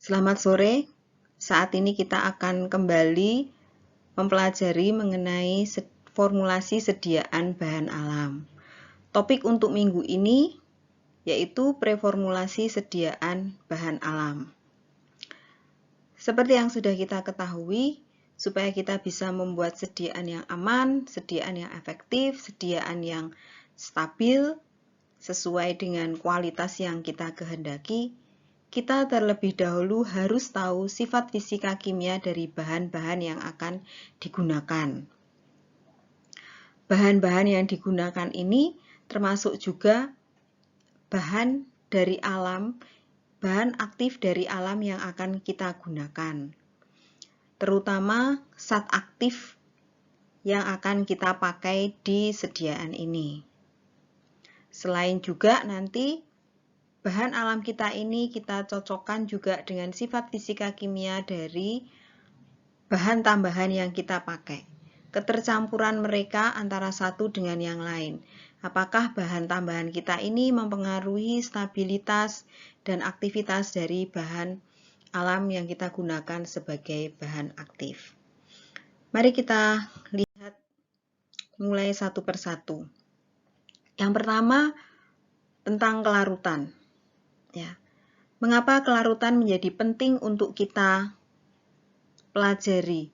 Selamat sore. Saat ini kita akan kembali mempelajari mengenai formulasi sediaan bahan alam. Topik untuk minggu ini yaitu preformulasi sediaan bahan alam. Seperti yang sudah kita ketahui, supaya kita bisa membuat sediaan yang aman, sediaan yang efektif, sediaan yang stabil, sesuai dengan kualitas yang kita kehendaki, kita terlebih dahulu harus tahu sifat fisika kimia dari bahan-bahan yang akan digunakan. Bahan-bahan yang digunakan ini termasuk juga bahan dari alam, bahan aktif dari alam yang akan kita gunakan. Terutama zat aktif yang akan kita pakai di sediaan ini. Selain juga nanti bahan alam kita ini kita cocokkan juga dengan sifat fisika kimia dari bahan tambahan yang kita pakai. Ketercampuran mereka antara satu dengan yang lain. Apakah bahan tambahan kita ini mempengaruhi stabilitas dan aktivitas dari bahan alam yang kita gunakan sebagai bahan aktif. Mari kita lihat mulai satu persatu. Yang pertama tentang kelarutan. Ya. Mengapa kelarutan menjadi penting untuk kita pelajari?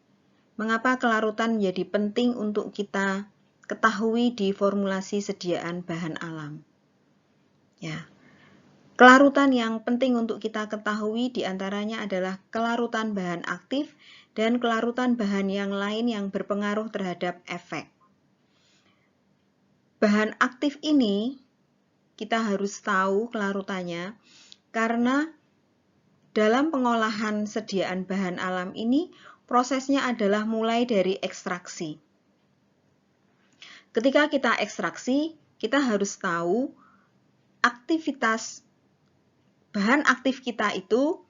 Mengapa kelarutan menjadi penting untuk kita ketahui di formulasi sediaan bahan alam? Ya. Kelarutan yang penting untuk kita ketahui diantaranya adalah kelarutan bahan aktif dan kelarutan bahan yang lain yang berpengaruh terhadap efek. Bahan aktif ini kita harus tahu kelarutannya karena dalam pengolahan sediaan bahan alam ini, prosesnya adalah mulai dari ekstraksi. Ketika kita ekstraksi, kita harus tahu aktivitas bahan aktif kita itu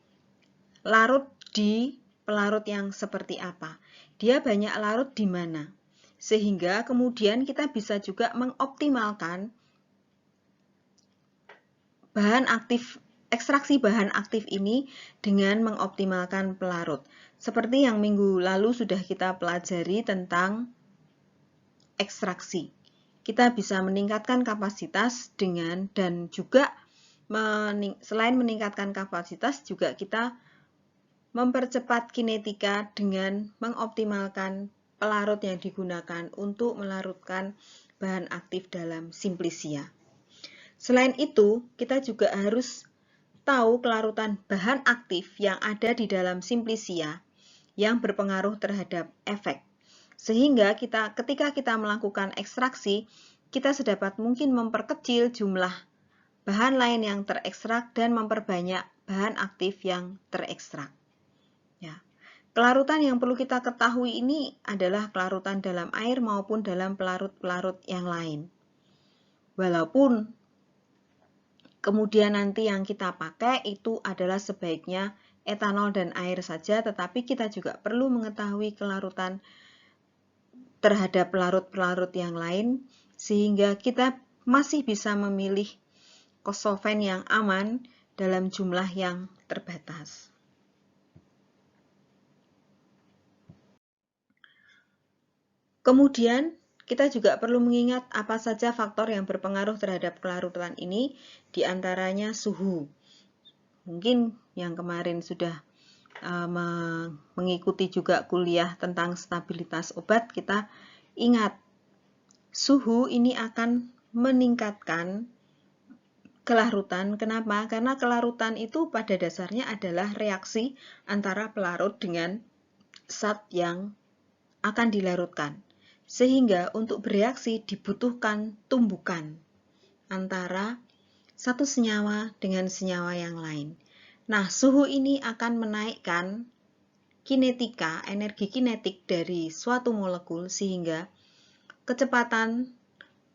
larut di pelarut yang seperti apa. Dia banyak larut di mana. Sehingga kemudian kita bisa juga mengoptimalkan bahan aktif ekstraksi bahan aktif ini dengan mengoptimalkan pelarut. Seperti yang minggu lalu sudah kita pelajari tentang ekstraksi. Kita bisa meningkatkan kapasitas dengan dan juga selain meningkatkan kapasitas juga kita mempercepat kinetika dengan mengoptimalkan pelarut yang digunakan untuk melarutkan bahan aktif dalam simplisia. Selain itu, kita juga harus tahu kelarutan bahan aktif yang ada di dalam simplisia yang berpengaruh terhadap efek. Sehingga ketika kita melakukan ekstraksi, kita sedapat mungkin memperkecil jumlah bahan lain yang terekstrak dan memperbanyak bahan aktif yang terekstrak. Ya. Kelarutan yang perlu kita ketahui ini adalah kelarutan dalam air maupun dalam pelarut-pelarut yang lain. Walaupun kemudian nanti yang kita pakai itu adalah sebaiknya etanol dan air saja, tetapi kita juga perlu mengetahui kelarutan terhadap pelarut-pelarut yang lain, sehingga kita masih bisa memilih kosolven yang aman dalam jumlah yang terbatas. Kemudian, kita juga perlu mengingat apa saja faktor yang berpengaruh terhadap kelarutan ini, diantaranya suhu. Mungkin yang kemarin sudah mengikuti juga kuliah tentang stabilitas obat, kita ingat suhu ini akan meningkatkan kelarutan. Kenapa? Karena kelarutan itu pada dasarnya adalah reaksi antara pelarut dengan zat yang akan dilarutkan. Sehingga untuk bereaksi dibutuhkan tumbukan antara satu senyawa dengan senyawa yang lain. Nah, suhu ini akan menaikkan kinetika, energi kinetik dari suatu molekul sehingga kecepatan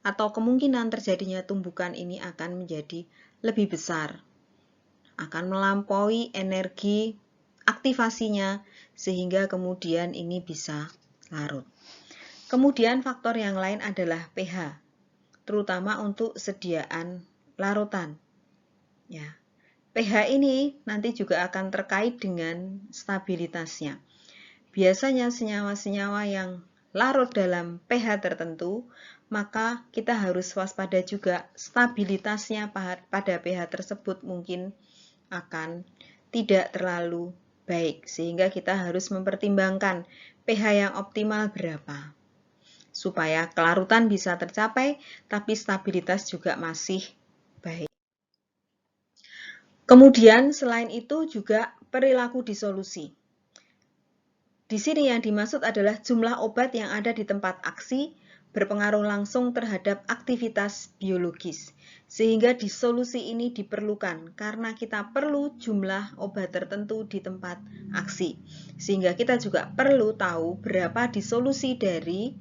atau kemungkinan terjadinya tumbukan ini akan menjadi lebih besar. Akan melampaui energi aktivasinya sehingga kemudian ini bisa larut. Kemudian faktor yang lain adalah pH, terutama untuk sediaan larutan. Ya. pH ini nanti juga akan terkait dengan stabilitasnya. Biasanya senyawa-senyawa yang larut dalam pH tertentu, maka kita harus waspada juga stabilitasnya pada pH tersebut mungkin akan tidak terlalu baik, sehingga kita harus mempertimbangkan pH yang optimal berapa, supaya kelarutan bisa tercapai, tapi stabilitas juga masih baik. Kemudian selain itu juga perilaku disolusi. Di sini yang dimaksud adalah jumlah obat yang ada di tempat aksi berpengaruh langsung terhadap aktivitas biologis. Sehingga disolusi ini diperlukan karena kita perlu jumlah obat tertentu di tempat aksi. Sehingga kita juga perlu tahu berapa disolusi dari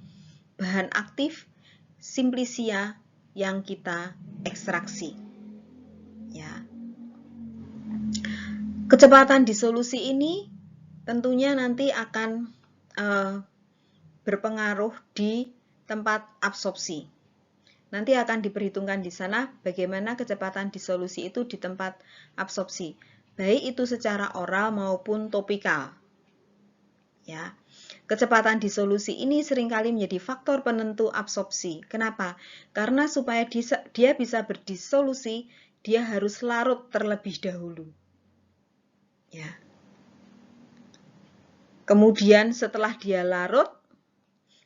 bahan aktif Simplicia yang kita ekstraksi. Ya. Kecepatan disolusi ini tentunya nanti akan berpengaruh di tempat absorpsi. Nanti akan diperhitungkan di sana bagaimana kecepatan disolusi itu di tempat absorpsi, baik itu secara oral maupun topikal. Ya. Kecepatan disolusi ini seringkali menjadi faktor penentu absorpsi. Kenapa? Karena supaya dia bisa berdisolusi, dia harus larut terlebih dahulu. Ya. Kemudian setelah dia larut,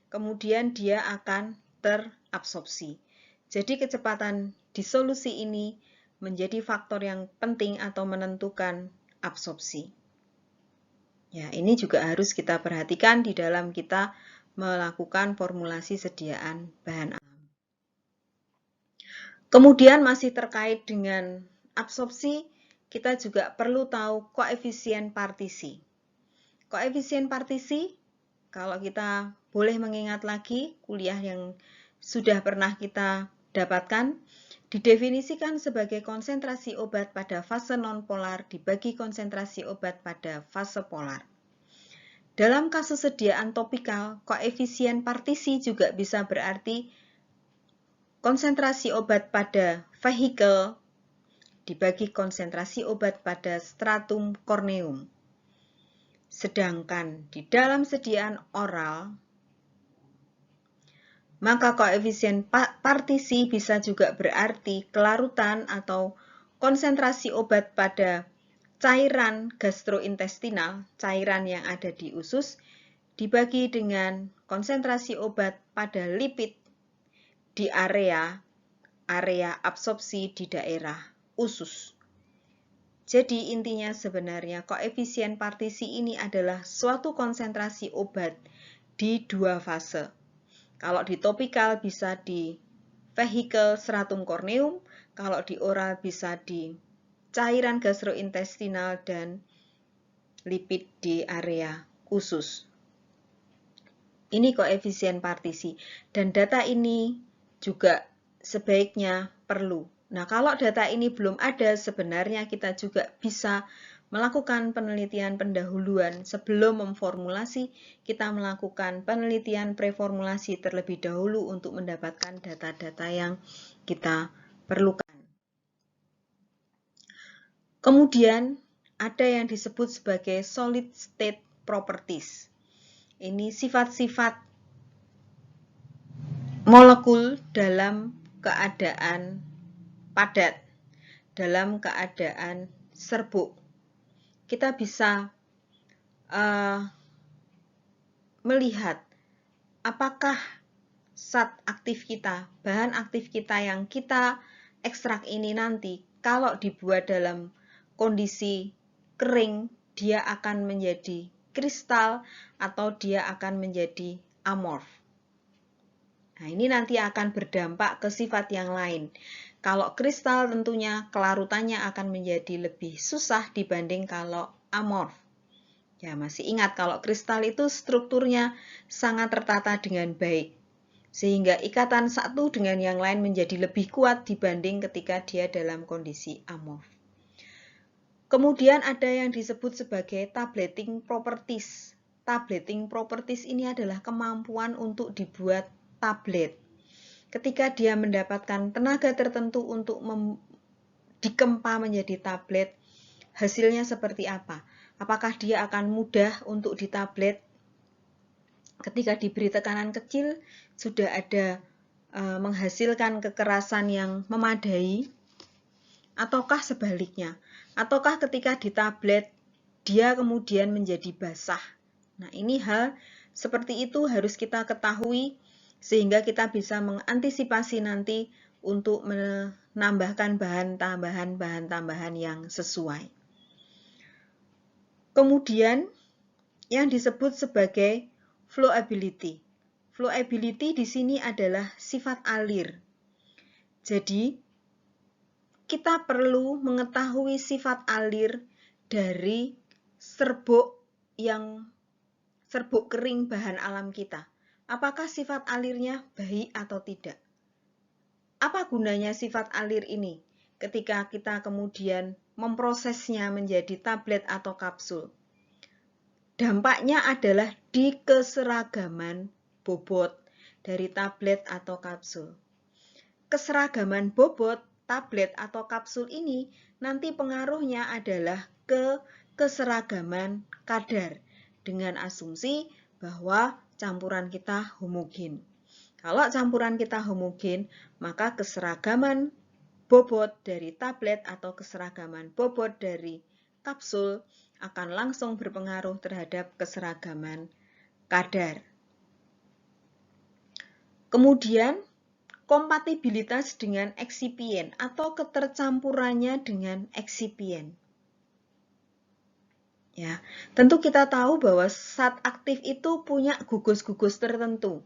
kemudian dia akan terabsorpsi. Jadi kecepatan disolusi ini menjadi faktor yang penting atau menentukan absorpsi. Ya, ini juga harus kita perhatikan di dalam kita melakukan formulasi sediaan bahan alam. Kemudian masih terkait dengan absorpsi, kita juga perlu tahu koefisien partisi. Koefisien partisi, kalau kita boleh mengingat lagi kuliah yang sudah pernah kita dapatkan, didefinisikan sebagai konsentrasi obat pada fase nonpolar dibagi konsentrasi obat pada fase polar. Dalam kasus sediaan topikal, koefisien partisi juga bisa berarti konsentrasi obat pada vehikel dibagi konsentrasi obat pada stratum corneum. Sedangkan di dalam sediaan oral, maka koefisien partisi bisa juga berarti kelarutan atau konsentrasi obat pada cairan gastrointestinal, cairan yang ada di usus, dibagi dengan konsentrasi obat pada lipid di area absorpsi di daerah usus. Jadi intinya sebenarnya koefisien partisi ini adalah suatu konsentrasi obat di dua fase. Kalau di topikal bisa di vehikel stratum corneum, kalau di oral bisa di cairan gastrointestinal dan lipid di area usus. Ini koefisien partisi dan data ini juga sebaiknya perlu. Nah, kalau data ini belum ada, sebenarnya kita juga bisa melakukan penelitian pendahuluan sebelum memformulasi, kita melakukan penelitian preformulasi terlebih dahulu untuk mendapatkan data-data yang kita perlukan. Kemudian ada yang disebut sebagai solid state properties. Ini sifat-sifat molekul dalam keadaan padat, dalam keadaan serbuk. Kita bisa melihat apakah zat aktif kita, bahan aktif kita yang kita ekstrak ini nanti kalau dibuat dalam kondisi kering, dia akan menjadi kristal atau dia akan menjadi amorf. Nah, ini nanti akan berdampak ke sifat yang lain. Kalau kristal tentunya kelarutannya akan menjadi lebih susah dibanding kalau amorf. Ya, masih ingat kalau kristal itu strukturnya sangat tertata dengan baik. Sehingga ikatan satu dengan yang lain menjadi lebih kuat dibanding ketika dia dalam kondisi amorf. Kemudian ada yang disebut sebagai tableting properties. Tableting properties ini adalah kemampuan untuk dibuat tablet. Ketika dia mendapatkan tenaga tertentu untuk dikempa menjadi tablet, hasilnya seperti apa? Apakah dia akan mudah untuk di tablet? Ketika diberi tekanan kecil, sudah ada menghasilkan kekerasan yang memadai, ataukah sebaliknya? Ataukah ketika di tablet, dia kemudian menjadi basah? Nah, ini hal seperti itu harus kita ketahui, sehingga kita bisa mengantisipasi nanti untuk menambahkan bahan tambahan yang sesuai. Kemudian yang disebut sebagai flowability. Flowability di sini adalah sifat alir. Jadi kita perlu mengetahui sifat alir dari serbuk kering bahan alam kita. Apakah sifat alirnya baik atau tidak? Apa gunanya sifat alir ini ketika kita kemudian memprosesnya menjadi tablet atau kapsul? Dampaknya adalah di keseragaman bobot dari tablet atau kapsul. Keseragaman bobot tablet atau kapsul ini nanti pengaruhnya adalah ke keseragaman kadar dengan asumsi bahwa campuran kita homogen. Kalau campuran kita homogen, maka keseragaman bobot dari tablet atau keseragaman bobot dari kapsul akan langsung berpengaruh terhadap keseragaman kadar. Kemudian, kompatibilitas dengan eksipien atau ketercampurannya dengan eksipien. Ya, tentu kita tahu bahwa zat aktif itu punya gugus-gugus tertentu.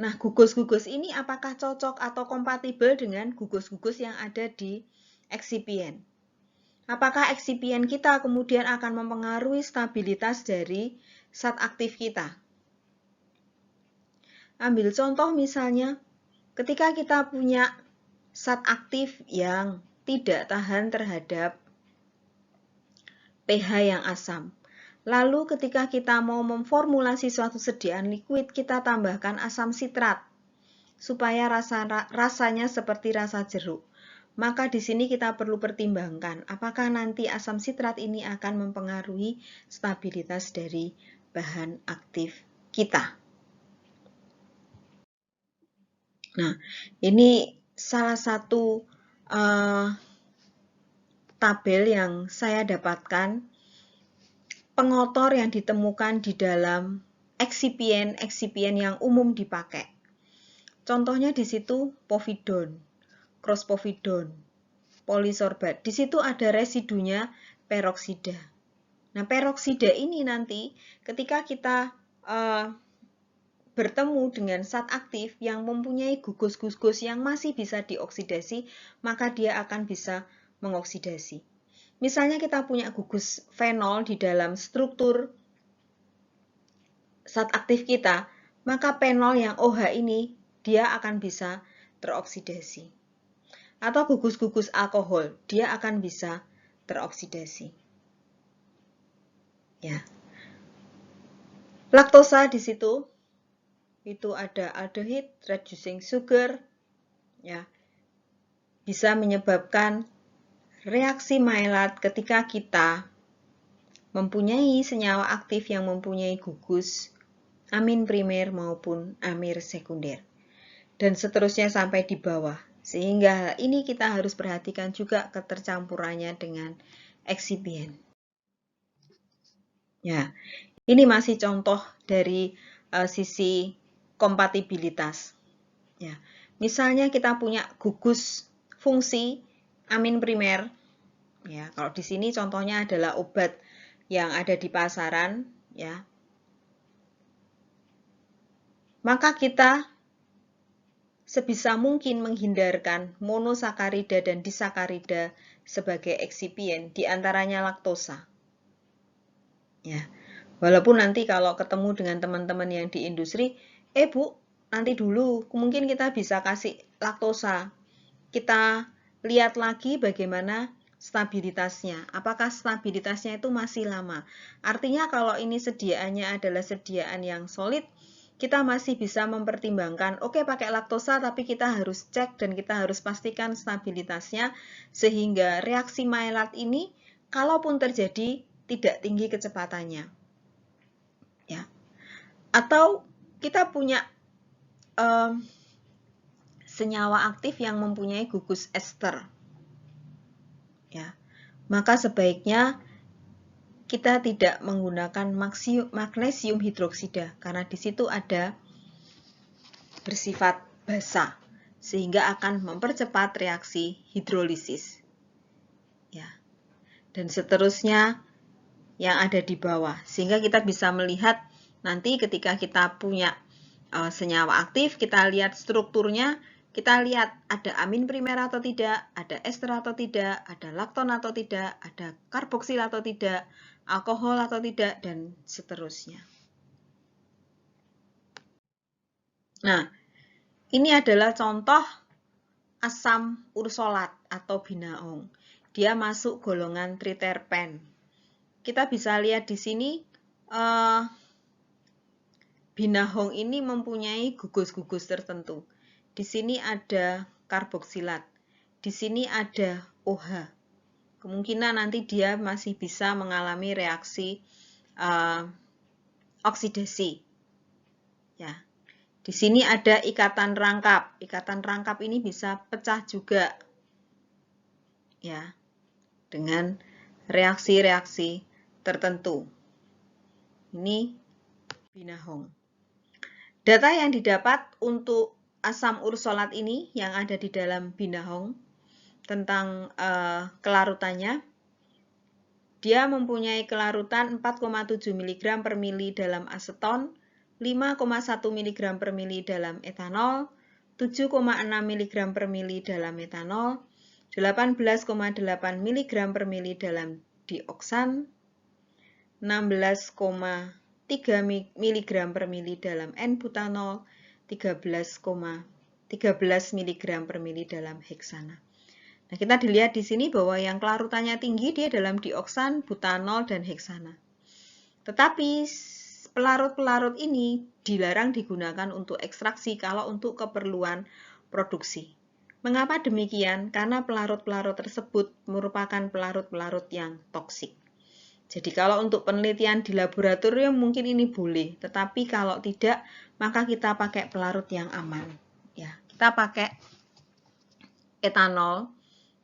Nah, gugus-gugus ini apakah cocok atau kompatibel dengan gugus-gugus yang ada di eksipien? Apakah eksipien kita kemudian akan mempengaruhi stabilitas dari zat aktif kita? Ambil contoh misalnya, ketika kita punya zat aktif yang tidak tahan terhadap pH yang asam. Lalu ketika kita mau memformulasi suatu sediaan liquid, kita tambahkan asam sitrat supaya rasanya seperti rasa jeruk. Maka di sini kita perlu pertimbangkan apakah nanti asam sitrat ini akan mempengaruhi stabilitas dari bahan aktif kita. Nah, ini salah satu tabel yang saya dapatkan, pengotor yang ditemukan di dalam eksipien yang umum dipakai. Contohnya di situ povidon, crosspovidon, polisorbat. Di situ ada residunya peroksida. Nah, peroksida ini nanti ketika kita bertemu dengan zat aktif yang mempunyai gugus-gugus yang masih bisa dioksidasi, maka dia akan bisa mengoksidasi. Misalnya kita punya gugus fenol di dalam struktur zat aktif kita, maka fenol yang OH ini dia akan bisa teroksidasi. Atau gugus-gugus alkohol, dia akan bisa teroksidasi. Ya. Laktosa di situ itu ada aldehyde, reducing sugar, ya. Bisa menyebabkan reaksi Maillard ketika kita mempunyai senyawa aktif yang mempunyai gugus amin primer maupun amir sekunder. Dan seterusnya sampai di bawah. Sehingga ini kita harus perhatikan juga ketercampurannya dengan eksipien. Ya, ini masih contoh dari sisi kompatibilitas. Ya, misalnya kita punya gugus fungsi amin primer. Ya, kalau di sini contohnya adalah obat yang ada di pasaran, ya. Maka kita sebisa mungkin menghindarkan monosakarida dan disakarida sebagai eksipien, di antaranya laktosa. Ya, walaupun nanti kalau ketemu dengan teman-teman yang di industri, Bu, nanti dulu, mungkin kita bisa kasih laktosa. Kita lihat lagi bagaimana stabilitasnya. Apakah stabilitasnya itu masih lama? Artinya kalau ini sediaannya adalah sediaan yang solid, kita masih bisa mempertimbangkan, oke pakai laktosa tapi kita harus cek dan kita harus pastikan stabilitasnya sehingga reaksi Maillard ini kalaupun terjadi tidak tinggi kecepatannya. Ya. Atau kita punya senyawa aktif yang mempunyai gugus ester. Ya. Maka sebaiknya kita tidak menggunakan magnesium hidroksida karena di situ ada bersifat basa sehingga akan mempercepat reaksi hidrolisis. Ya. Dan seterusnya yang ada di bawah sehingga kita bisa melihat nanti ketika kita punya senyawa aktif, kita lihat strukturnya, kita lihat ada amin primer atau tidak, ada ester atau tidak, ada lakton atau tidak, ada karboksil atau tidak, alkohol atau tidak, dan seterusnya. Nah, ini adalah contoh asam ursolat atau binaong. Dia masuk golongan triterpen. Kita bisa lihat di sini, binaong ini mempunyai gugus-gugus tertentu. Di sini ada karboksilat, di sini ada OH. Kemungkinan nanti dia masih bisa mengalami reaksi oksidasi. Ya. Di sini ada ikatan rangkap. Ikatan rangkap ini bisa pecah juga. Ya. Dengan reaksi-reaksi tertentu. Ini binaong. Data yang didapat untuk asam ursolat ini yang ada di dalam binaong tentang kelarutannya, dia mempunyai kelarutan 4,7 mg per mili dalam aseton, 5,1 mg per mili dalam etanol, 7,6 mg per mili dalam metanol, 18,8 mg per mili dalam dioksan, 16,3 mg per mili dalam N-butanol, 13 mg per mili dalam heksana. Nah, kita dilihat di sini bahwa yang kelarutannya tinggi dia dalam dioksan, butanol, dan heksana. Tetapi pelarut-pelarut ini dilarang digunakan untuk ekstraksi kalau untuk keperluan produksi. Mengapa demikian? Karena pelarut-pelarut tersebut merupakan pelarut-pelarut yang toksik. Jadi kalau untuk penelitian di laboratorium mungkin ini boleh, tetapi kalau tidak, maka kita pakai pelarut yang aman. Ya, kita pakai etanol,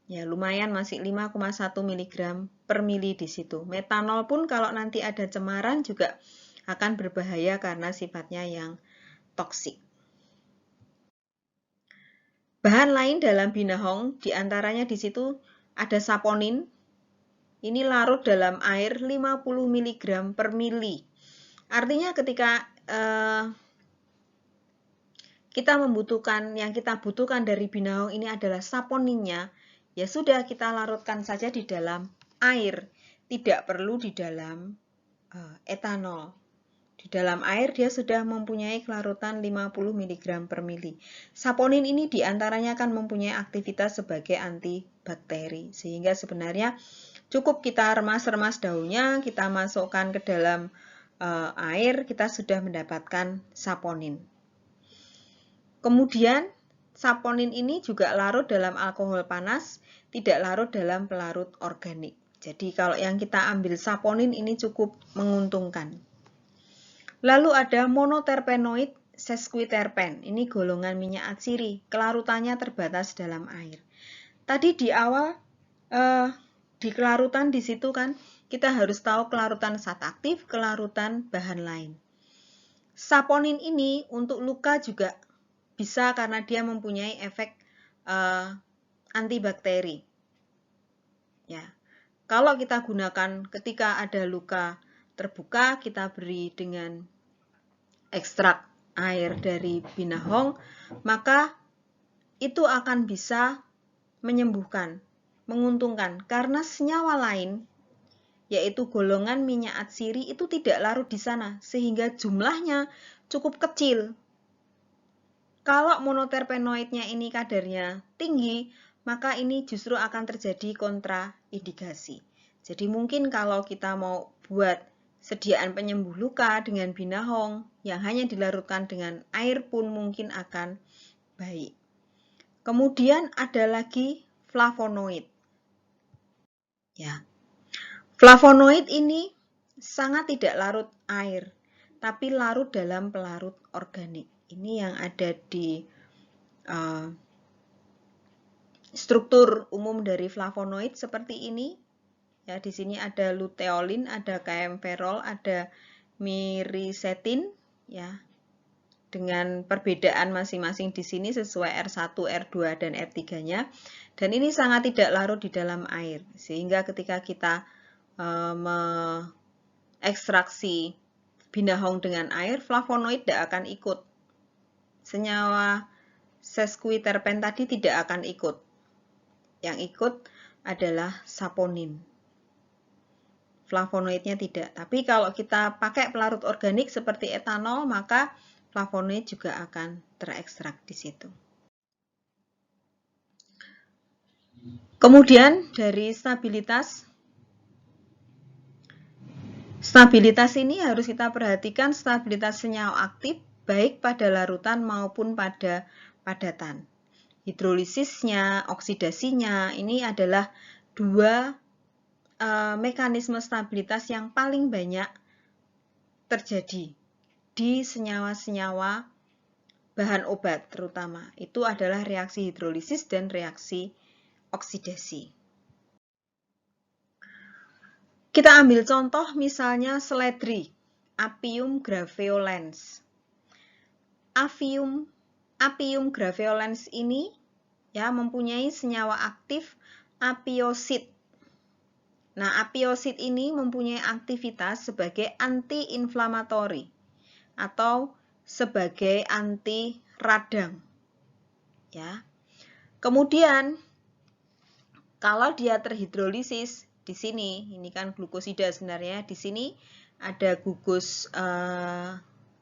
ya lumayan masih 5,1 mg per mili di situ. Metanol pun kalau nanti ada cemaran juga akan berbahaya karena sifatnya yang toksik. Bahan lain dalam binaong, diantaranya di situ ada saponin. Ini larut dalam air 50 mg per mili. Artinya ketika kita membutuhkan, yang kita butuhkan dari binaong ini adalah saponinnya, ya sudah kita larutkan saja di dalam air. Tidak perlu di dalam etanol. Di dalam air dia sudah mempunyai kelarutan 50 mg per mili. Saponin ini diantaranya akan mempunyai aktivitas sebagai antibakteri. Sehingga sebenarnya cukup kita remas-remas daunnya, kita masukkan ke dalam air, kita sudah mendapatkan saponin. Kemudian saponin ini juga larut dalam alkohol panas, tidak larut dalam pelarut organik. Jadi kalau yang kita ambil saponin ini cukup menguntungkan. Lalu ada monoterpenoid sesquiterpen, ini golongan minyak atsiri, kelarutannya terbatas dalam air. Tadi di awal di kelarutan di situ kan kita harus tahu kelarutan zat aktif, kelarutan bahan lain. Saponin ini untuk luka juga bisa karena dia mempunyai efek antibakteri. Ya. Kalau kita gunakan ketika ada luka terbuka, kita beri dengan ekstrak air dari binaong, maka itu akan bisa menyembuhkan, menguntungkan karena senyawa lain yaitu golongan minyak atsiri itu tidak larut di sana sehingga jumlahnya cukup kecil. Kalau monoterpenoidnya ini kadarnya tinggi, maka ini justru akan terjadi kontraindikasi. Jadi mungkin kalau kita mau buat sediaan penyembuh luka dengan binaong, yang hanya dilarutkan dengan air pun mungkin akan baik. Kemudian ada lagi flavonoid. Ya. Flavonoid ini sangat tidak larut air, tapi larut dalam pelarut organik. Ini yang ada di struktur umum dari flavonoid seperti ini. Ya, di sini ada luteolin, ada kaempferol, ada miricetin, ya. Dengan perbedaan masing-masing di sini sesuai R1, R2 dan R3-nya. Dan ini sangat tidak larut di dalam air, sehingga ketika kita ekstraksi binahong dengan air, flavonoid tidak akan ikut. Senyawa sesquiterpen tadi tidak akan ikut. Yang ikut adalah saponin. Flavonoidnya tidak. Tapi kalau kita pakai pelarut organik seperti etanol, maka flavonoid juga akan terekstrak di situ. Kemudian dari stabilitas ini harus kita perhatikan stabilitas senyawa aktif baik pada larutan maupun pada padatan. Hidrolisisnya, oksidasinya, ini adalah dua mekanisme stabilitas yang paling banyak terjadi di senyawa-senyawa bahan obat terutama. Itu adalah reaksi hidrolisis dan reaksi oksidasi. Kita ambil contoh misalnya seledri, Apium graveolens. Apium graveolens ini ya mempunyai senyawa aktif apiosit. Nah, apiosit ini mempunyai aktivitas sebagai anti-inflamatori atau sebagai anti radang. Ya. Kemudian kalau dia terhidrolisis di sini, ini kan glukosida sebenarnya, di sini ada gugus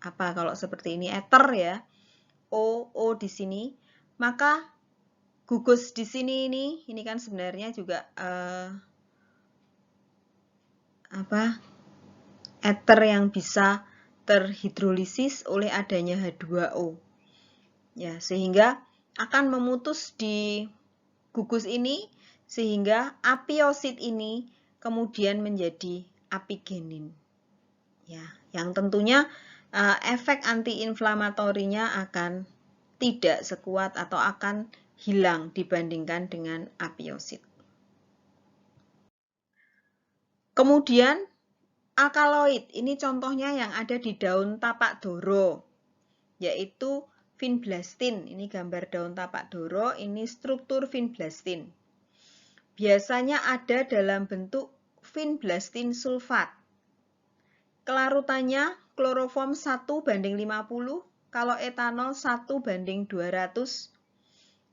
kalau seperti ini eter ya. O di sini, maka gugus di sini ini kan sebenarnya juga eter yang bisa terhidrolisis oleh adanya H2O. Ya, sehingga akan memutus di gugus ini sehingga apiosit ini kemudian menjadi apigenin. Ya, yang tentunya efek antiinflamatorinya akan tidak sekuat atau akan hilang dibandingkan dengan apiosit. Kemudian alkaloid, ini contohnya yang ada di daun tapak doro, yaitu vinblastin. Ini gambar daun tapak doro, ini struktur vinblastin. Biasanya ada dalam bentuk vinblastin sulfat. Kelarutannya kloroform 1:50, kalau etanol 1:200,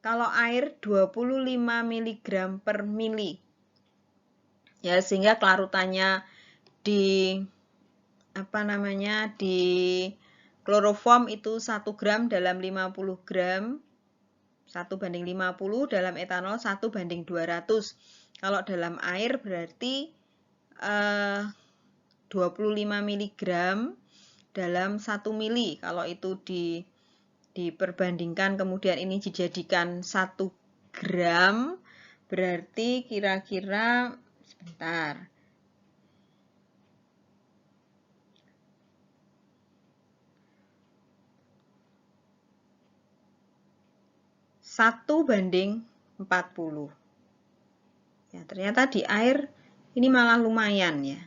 kalau air 25 mg per mili. Ya, sehingga kelarutannya di kloroform itu 1 gram dalam 50 gram, 1:50, dalam etanol 1:200. Kalau dalam air berarti 25 mg dalam 1 mili. Kalau itu diperbandingkan kemudian ini dijadikan 1 gram, berarti kira-kira sebentar. Satu banding 40. Ya, ternyata di air ini malah lumayan ya.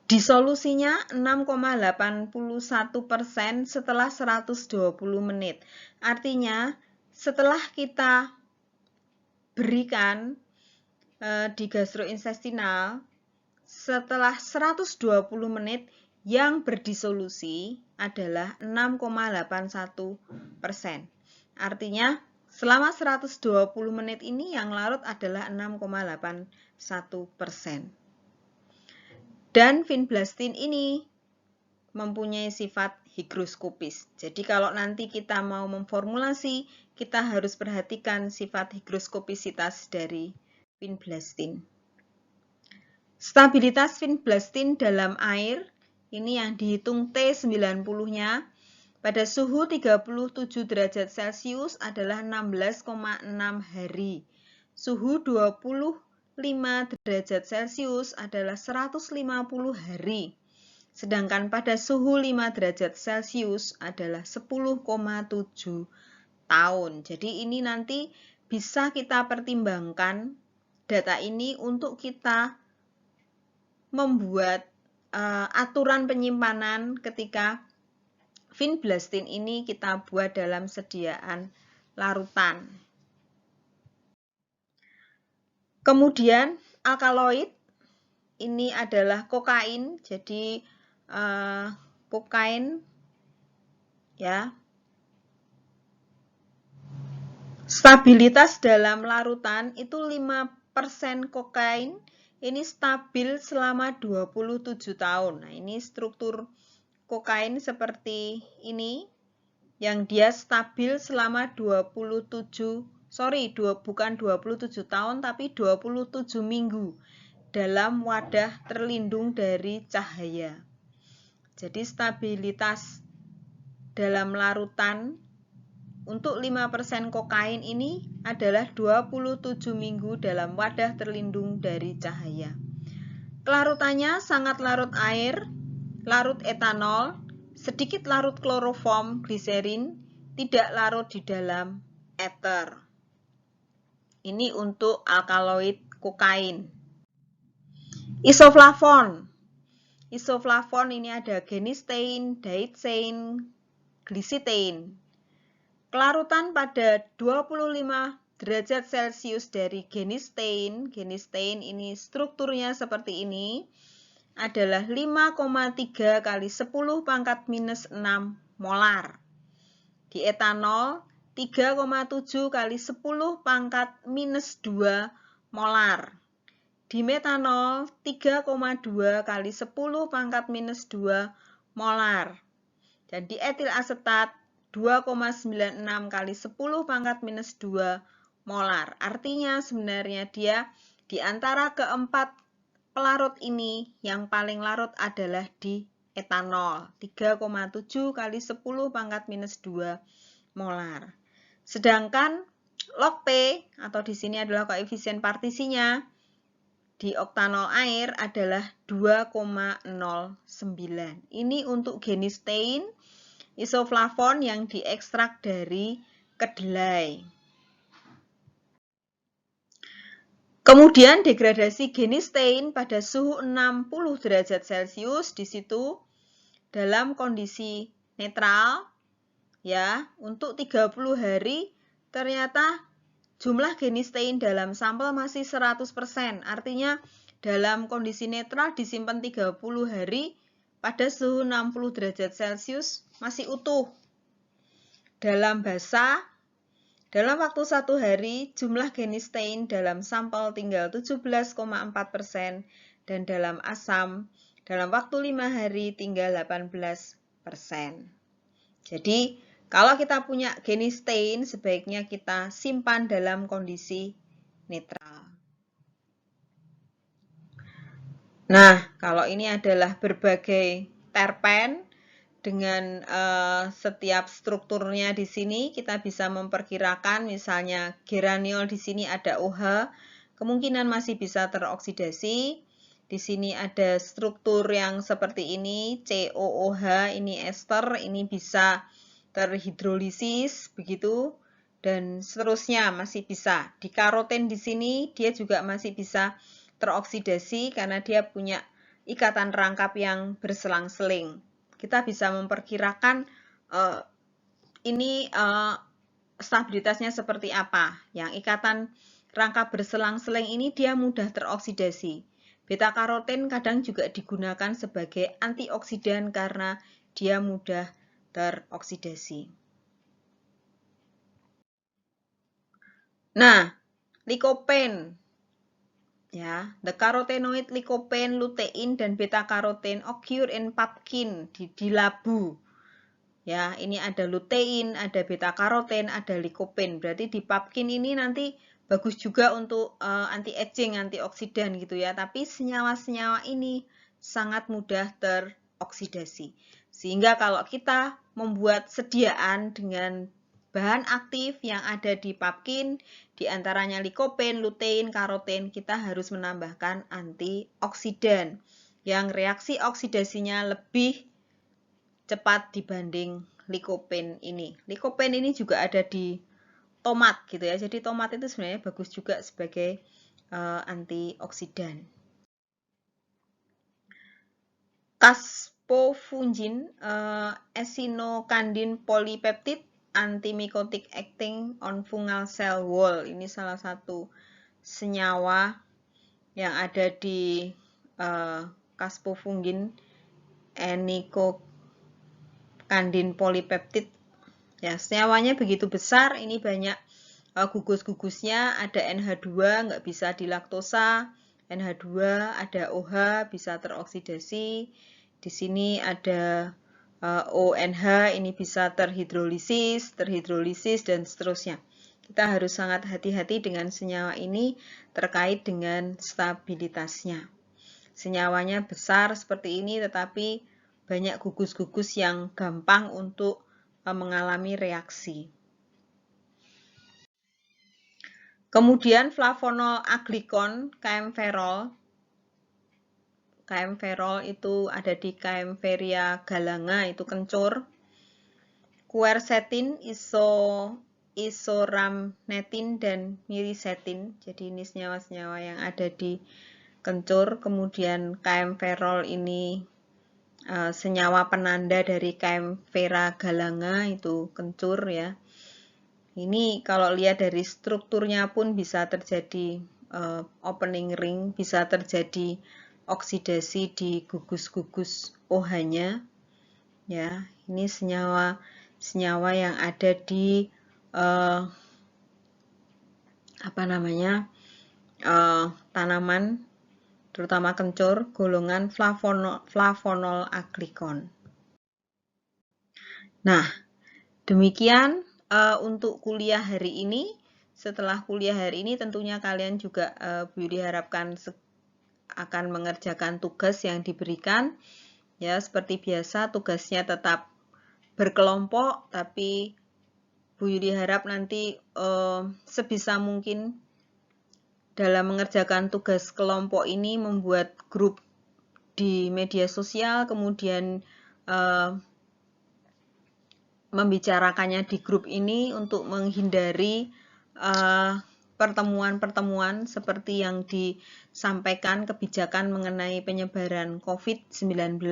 Disolusinya 6,81% setelah 120 menit. Artinya setelah kita berikan di gastrointestinal, setelah 120 menit yang berdisolusi adalah 6,81%. Artinya selama 120 menit ini yang larut adalah 6,81%. Dan vinblastin ini mempunyai sifat higroskopis. Jadi kalau nanti kita mau memformulasi, kita harus perhatikan sifat higroskopisitas dari vinblastin. Stabilitas vinblastine dalam air, ini yang dihitung T90-nya, pada suhu 37 derajat Celcius adalah 16,6 hari. Suhu 25 derajat Celcius adalah 150 hari. Sedangkan pada suhu 5 derajat Celcius adalah 10,7 tahun. Jadi ini nanti bisa kita pertimbangkan data ini untuk kita membuat aturan penyimpanan ketika vinblastine ini kita buat dalam sediaan larutan. Kemudian alkaloid ini adalah kokain, jadi kokain ya. Stabilitas dalam larutan itu 5% kokain, ini stabil selama 27 tahun. Nah, ini struktur kokain seperti ini, yang dia stabil selama bukan 27 tahun, tapi 27 minggu dalam wadah terlindung dari cahaya. Jadi stabilitas dalam larutan untuk 5% kokain ini adalah 27 minggu dalam wadah terlindung dari cahaya. Kelarutannya sangat larut air, larut etanol, sedikit larut kloroform gliserin, tidak larut di dalam ether. Ini untuk alkaloid kokain. Isoflavon. Isoflavon ini ada genistein, dietzein, glycitein. Kelarutan pada 25 derajat Celcius dari genistein. Genistein ini strukturnya seperti ini. Adalah 5,3 kali 10 pangkat minus 6 molar. Di etanol 3,7 kali 10 pangkat minus 2 molar. Di metanol 3,2 kali 10 pangkat minus 2 molar. Dan di etil asetat 2,96 kali 10 pangkat minus 2 molar. Artinya sebenarnya dia di antara keempat pelarut ini yang paling larut adalah di etanol, 3,7 kali 10 pangkat minus 2 molar. Sedangkan log P, atau di sini adalah koefisien partisinya, di oktanol air adalah 2,09. Ini untuk genistein, isoflavon yang diekstrak dari kedelai. Kemudian degradasi genistein pada suhu 60 derajat Celcius, di situ dalam kondisi netral ya, untuk 30 hari ternyata jumlah genistein dalam sampel masih 100%. Artinya dalam kondisi netral disimpan 30 hari pada suhu 60 derajat Celcius masih utuh. Dalam basah, dalam waktu 1 hari, jumlah genistein dalam sampel tinggal 17,4% dan dalam asam, dalam waktu 5 hari tinggal 18%. Jadi, kalau kita punya genistein, sebaiknya kita simpan dalam kondisi netral. Nah, kalau ini adalah berbagai terpen, dengan setiap strukturnya di sini kita bisa memperkirakan, misalnya geraniol di sini ada OH, kemungkinan masih bisa teroksidasi. Di sini ada struktur yang seperti ini, COOH, ini ester, ini bisa terhidrolisis begitu, dan seterusnya masih bisa. Di karoten di sini dia juga masih bisa teroksidasi karena dia punya ikatan rangkap yang berselang-seling. Kita bisa memperkirakan ini stabilitasnya seperti apa. Yang ikatan rangkap berselang-seling ini dia mudah teroksidasi. Beta karoten kadang juga digunakan sebagai antioksidan karena dia mudah teroksidasi. Nah, likopen. Ya, the carotenoid lycopene, lutein, dan beta-karoten occur in pumpkin, di labu. Ya, ini ada lutein, ada beta-karoten, ada lycopene. Berarti di pumpkin ini nanti bagus juga untuk anti-aging, antioksidan gitu ya. Tapi senyawa-senyawa ini sangat mudah teroksidasi. Sehingga kalau kita membuat sediaan dengan bahan aktif yang ada di Papkin, diantaranya likopen, lutein, karoten, kita harus menambahkan antioksidan yang reaksi oksidasinya lebih cepat dibanding likopen ini. Likopen ini juga ada di tomat gitu ya. Jadi tomat itu sebenarnya bagus juga sebagai antioksidan. Caspofungin, esinokandin polypeptide, antimycotic acting on fungal cell wall. Ini salah satu senyawa yang ada di caspofungin, esinokandin polypeptide. Ya, senyawanya begitu besar, ini banyak gugus-gugusnya, ada NH2 nggak bisa dilaktosa, NH2 ada OH bisa teroksidasi, di sini ada ONH ini bisa terhidrolisis dan seterusnya. Kita harus sangat hati-hati dengan senyawa ini terkait dengan stabilitasnya. Senyawanya besar seperti ini tetapi banyak gugus-gugus yang gampang untuk mengalami reaksi. Kemudian flavonol aglikon, kaempferol. Kaempferol itu ada di Kaempferia galanga, itu kencur. Quercetin, isoramnetin, dan mirisetin. Jadi ini senyawa-senyawa yang ada di kencur. Kemudian kaempferol ini senyawa penanda dari Kaempfera galanga, itu kencur ya. Ini kalau lihat dari strukturnya pun bisa terjadi opening ring, bisa terjadi oksidasi di gugus-gugus OH-nya. Ya, ini senyawa yang ada di tanaman, terutama kencur, golongan flavonol aglikon. Nah, demikian untuk kuliah hari ini. Setelah kuliah hari ini tentunya kalian juga Bu diharapkan akan mengerjakan tugas yang diberikan. Ya, seperti biasa tugasnya tetap berkelompok, tapi Bu Yudi harap nanti sebisa mungkin dalam mengerjakan tugas kelompok ini membuat grup di media sosial, kemudian membicarakannya di grup ini untuk menghindari pertemuan-pertemuan seperti yang disampaikan kebijakan mengenai penyebaran COVID-19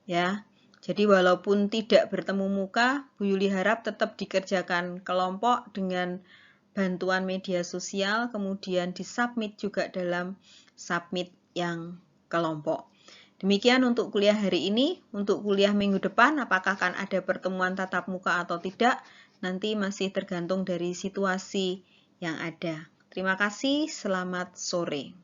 ya. Jadi walaupun tidak bertemu muka, Bu Yuli harap tetap dikerjakan kelompok dengan bantuan media sosial, kemudian disubmit juga dalam submit yang kelompok. Demikian untuk kuliah hari ini. Untuk kuliah minggu depan, apakah akan ada pertemuan tatap muka atau tidak, nanti masih tergantung dari situasi yang ada. Terima kasih, selamat sore.